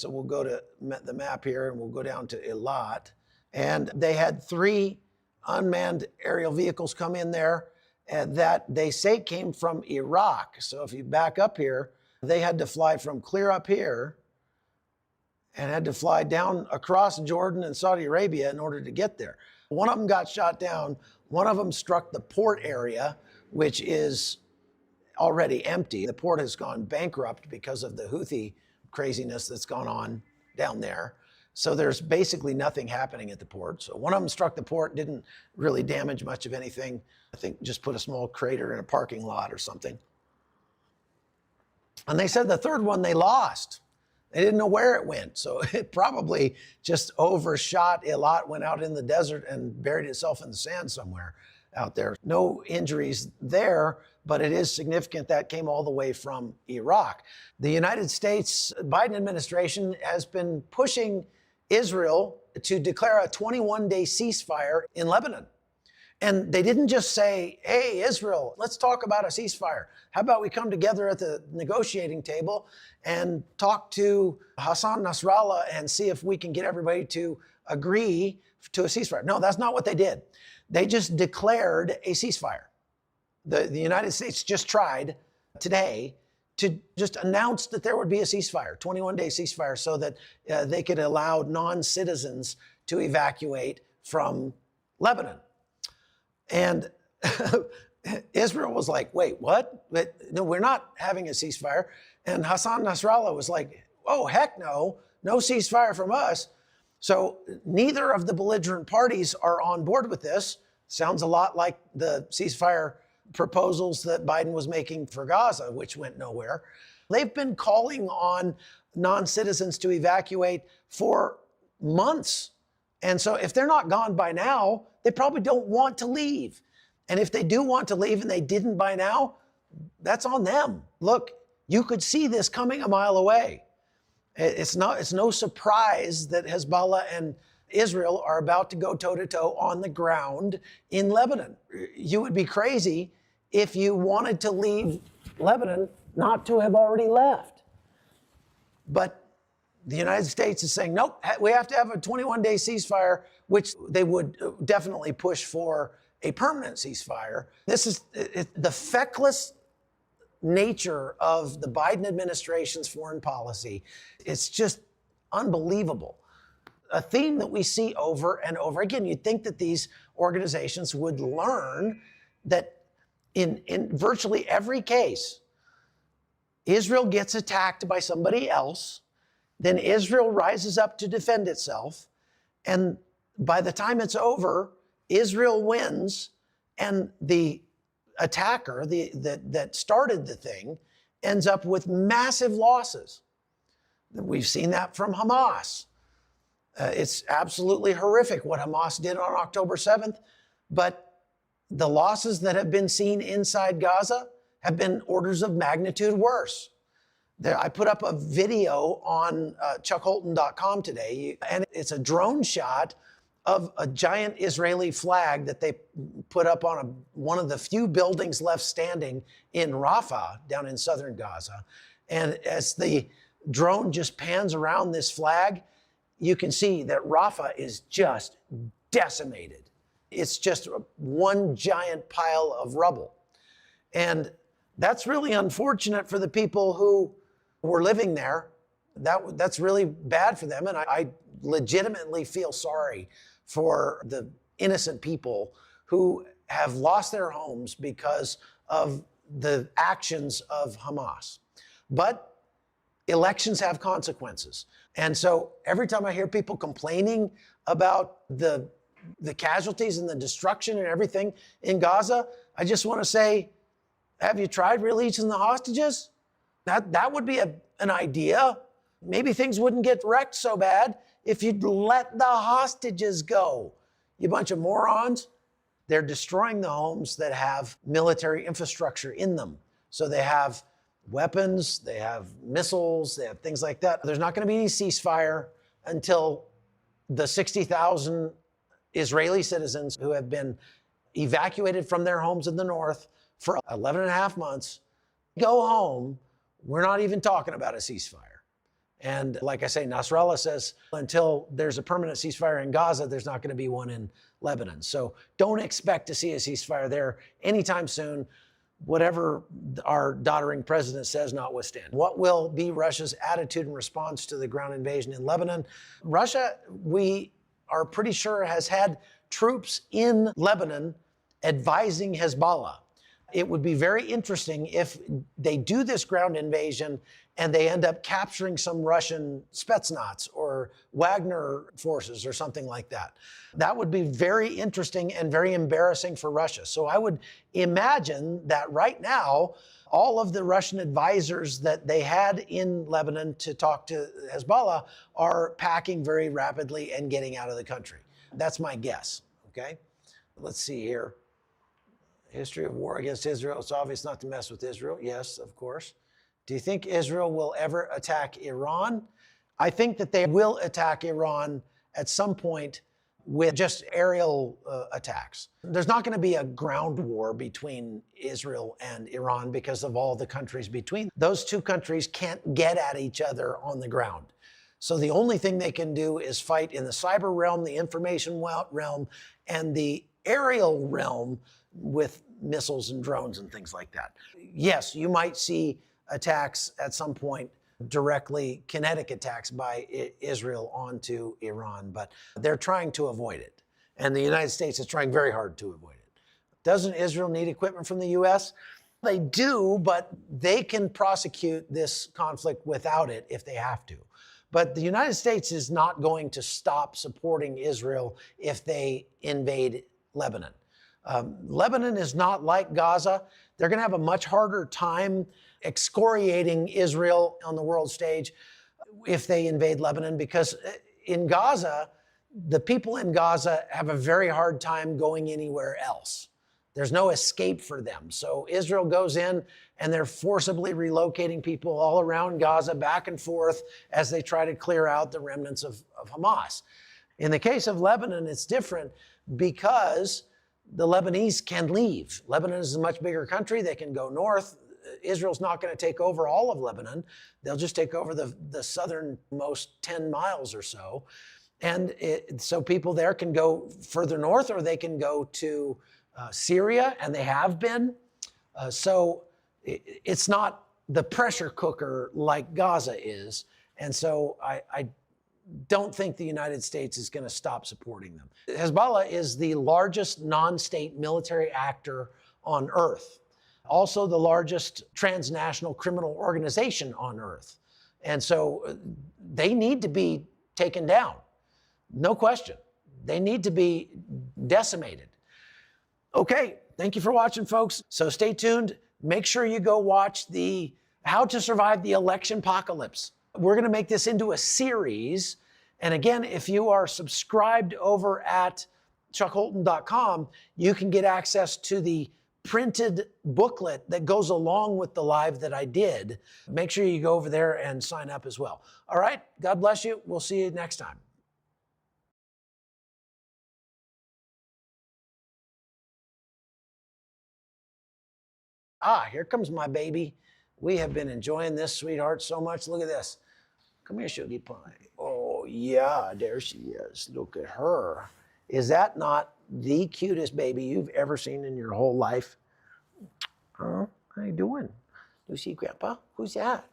So we'll go to the map here and we'll go down to Eilat. And they had 3 unmanned aerial vehicles come in there that they say came from Iraq. So if you back up here, they had to fly from clear up here and had to fly down across Jordan and Saudi Arabia in order to get there. One of them got shot down. One of them struck the port area, which is already empty. The port has gone bankrupt because of the Houthi craziness that's gone on down there. So there's basically nothing happening at the port. So one of them struck the port, didn't really damage much of anything. I think just put a small crater in a parking lot or something. And they said the third one they lost. They didn't know where it went. So it probably just overshot Eilat, went out in the desert and buried itself in the sand somewhere out there. No injuries there, but it is significant that came all the way from Iraq. The United States Biden administration has been pushing Israel to declare a 21-day ceasefire in Lebanon. And they didn't just say, hey, Israel, let's talk about a ceasefire. How about we come together at the negotiating table and talk to Hassan Nasrallah and see if we can get everybody to agree to a ceasefire. No, that's not what they did. They just declared a ceasefire. The United States just tried today to just announce that there would be a ceasefire, 21-day ceasefire, so that they could allow non-citizens to evacuate from Lebanon. And Israel was like, wait, what? No, we're not having a ceasefire. And Hassan Nasrallah was like, oh, heck no, no ceasefire from us. So neither of the belligerent parties are on board with this. Sounds a lot like the ceasefire proposals that Biden was making for Gaza, which went nowhere. They've been calling on non-citizens to evacuate for months. And so if they're not gone by now, they probably don't want to leave. And if they do want to leave and they didn't by now, that's on them. Look, you could see this coming a mile away. It's no surprise that Hezbollah and Israel are about to go toe-to-toe on the ground in Lebanon. You would be crazy if you wanted to leave Lebanon not to have already left. But the United States is saying, nope, we have to have a 21-day ceasefire, which they would definitely push for a permanent ceasefire. This is the feckless nature of the Biden administration's foreign policy. It's just unbelievable. A theme that we see over and over again. You'd think that these organizations would learn that in virtually every case, Israel gets attacked by somebody else, then Israel rises up to defend itself, and by the time it's over, Israel wins, and the attacker that started the thing ends up with massive losses. We've seen that from Hamas. It's absolutely horrific what Hamas did on October 7th, but the losses that have been seen inside Gaza have been orders of magnitude worse. I put up a video on chuckholton.com today, and it's a drone shot of a giant Israeli flag that they put up on one of the few buildings left standing in Rafah, down in southern Gaza. And as the drone just pans around this flag, you can see that Rafah is just decimated. It's just one giant pile of rubble. And that's really unfortunate for the people who were living there. That's really bad for them. And I legitimately feel sorry for the innocent people who have lost their homes because of the actions of Hamas. But elections have consequences. And so every time I hear people complaining about the casualties and the destruction and everything in Gaza, I just want to say, have you tried releasing the hostages? That would be an idea. Maybe things wouldn't get wrecked so bad if you'd let the hostages go. You bunch of morons. They're destroying the homes that have military infrastructure in them. So they have weapons, they have missiles, they have things like that. There's not going to be any ceasefire until the 60,000 Israeli citizens who have been evacuated from their homes in the north for 11 and a half months go home. We're not even talking about a ceasefire. And like I say, Nasrallah says until there's a permanent ceasefire in Gaza, there's not going to be one in Lebanon. So don't expect to see a ceasefire there anytime soon, whatever our doddering president says notwithstanding. What will be Russia's attitude in response to the ground invasion in Lebanon? Russia, we are pretty sure, has had troops in Lebanon advising Hezbollah. It would be very interesting if they do this ground invasion and they end up capturing some Russian Spetsnaz or Wagner forces or something like that. That would be very interesting and very embarrassing for Russia. So I would imagine that right now, all of the Russian advisors that they had in Lebanon to talk to Hezbollah are packing very rapidly and getting out of the country. That's my guess, okay? Let's see here. History of war against Israel. It's obvious not to mess with Israel. Yes, of course. Do you think Israel will ever attack Iran? I think that they will attack Iran at some point with just aerial attacks. There's not going to be a ground war between Israel and Iran because of all the countries between. Those two countries can't get at each other on the ground. So the only thing they can do is fight in the cyber realm, the information realm, and the aerial realm with missiles and drones and things like that. Yes, you might see attacks at some point, directly kinetic attacks by Israel onto Iran, but they're trying to avoid it. And the United States is trying very hard to avoid it. Doesn't Israel need equipment from the U.S.? They do, but they can prosecute this conflict without it if they have to. But the United States is not going to stop supporting Israel if they invade Lebanon. Lebanon is not like Gaza. They're going to have a much harder time excoriating Israel on the world stage if they invade Lebanon, because in Gaza, the people in Gaza have a very hard time going anywhere else. There's no escape for them. So Israel goes in and they're forcibly relocating people all around Gaza back and forth as they try to clear out the remnants of Hamas. In the case of Lebanon, it's different because the Lebanese can leave. Lebanon is a much bigger country. They can go north. Israel's not going to take over all of Lebanon. They'll just take over the southernmost 10 miles or so. And so people there can go further north, or they can go to Syria, and they have been. So it's not the pressure cooker like Gaza is. And so I don't think the United States is going to stop supporting them. Hezbollah is the largest non-state military actor on earth, also the largest transnational criminal organization on earth. And so they need to be taken down. No question. They need to be decimated. Okay, thank you for watching, folks. So stay tuned. Make sure you go watch the How to Survive the Election Apocalypse. We're going to make this into a series. And again, if you are subscribed over at chuckholton.com, you can get access to the printed booklet that goes along with the live that I did. Make sure you go over there and sign up as well. All right, God bless you. We'll see you next time. Ah, here comes my baby. We have been enjoying this, sweetheart, so much. Look at this. Come here, Sugar Pie. Oh, yeah, there she is. Look at her. Is that not the cutest baby you've ever seen in your whole life? Huh? How you doing? You see Grandpa? Who's that?